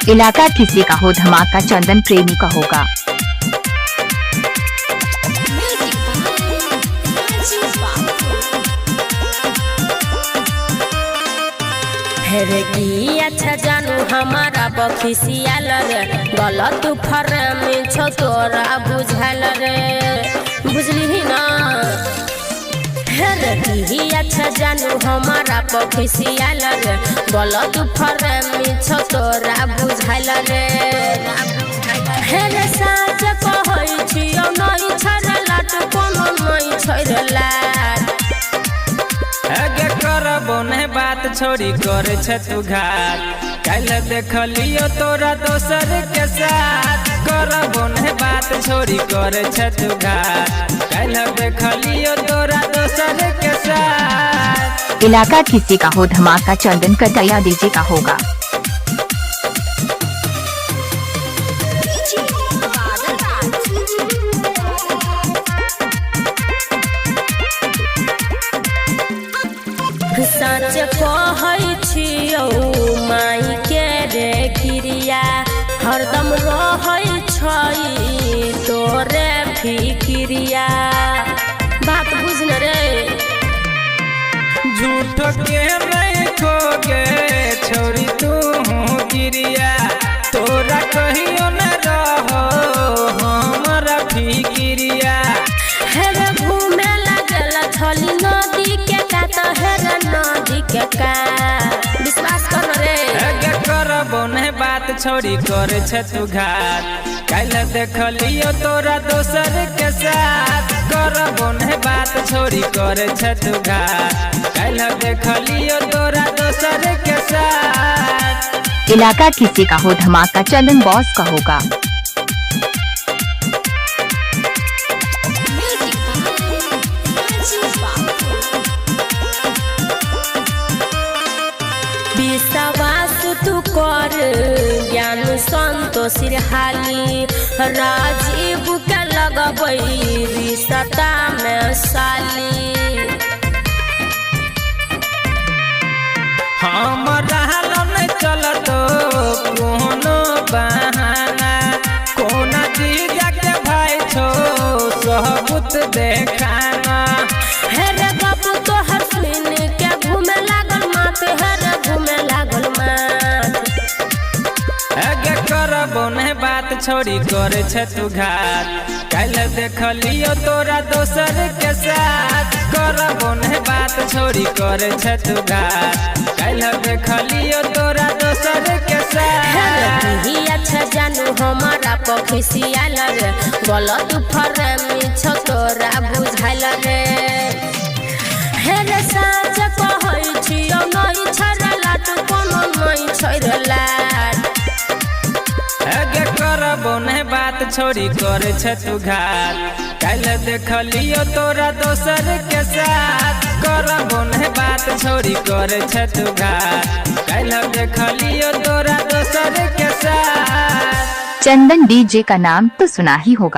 इलाका किसी का हो, धमाका चंदन प्रेमी का होगा। हेरे की अच्छा जानू हमारा बखिसियाल रे, गलत फरम छो तोरा बुझल रे, बुझली ही ना। हेरे की अच्छा जानू हमारा बखिसियाल रे, गलत फरम छो तोरा बुझल रे। हेरे साच कहै छियौ नहीं छरला तो कोनो नहीं छरला। आगे करबो ने बात छोड़ी करे छे तू घात, कल देखलियो तोरा दोसर के साथ। करबो ने बात छोड़ी करे छे तू घात, कल देखलियो तोरा दोसर के साथ। इलाका किसी का हो, धमाका चंदन कटैया डीजे का होगा। सच कहै छियौ माई के रे क्रिया, हरदम रहै छै तोरे फिक्रिया। बात बुझल रे, झूठ के नहीं खोगे छोड़ी तू गिरिया, तोरा कहियो न रहो हमारा फिक्रिया। हेरे घूमे लगल छली नदी के कात, हेरे नदी के कात, विश्वास कर रे। आगे करबो ने बात छोड़ी करे छे तू घात, कल देखलियो तोरा दोसर के साथ। करबो ने बात छोड़ी करे छे तू घात, कल देखलियो तोरा दोसर के साथ। इलाका किसी का हो, धमाका चंदन बॉस का होगा। विश्वास तू कर ज्ञान संतोष हाली, राजीव के लगबै रिश्ता में साली। हमरा न चलतो कोनो बहाना, कोना चीज के भाई छो सबूत देखाना। हेरे बाबू तोहर सुन के घूमे लागल मात, हेरे घूमे लागल मात। आगे करबो ने बात छोड़ी करे छे तू घात, कल देखलियो तोरा दोसर के साथ। करबो ने बात छोड़ी करे छे तू घात, कल देखलियो तोरा दोसर के साथ। हेरे अच्छा जानू हमारा पखिसियाल रे, गलत फरम छो तोरा बुझल रे। हेरे साच कहै छियौ नहीं छरला तो कोनो नहीं छरला। आगे करबो ने बात छोड़ी करे छे तू घात, कल देखलियो तोरा दोसर के साथ। करबो ने बात छोड़ी करे छे तू घात, कल देखलियो तोरा दोसर के साथ। चंदन डीजे का नाम तो सुना ही होगा।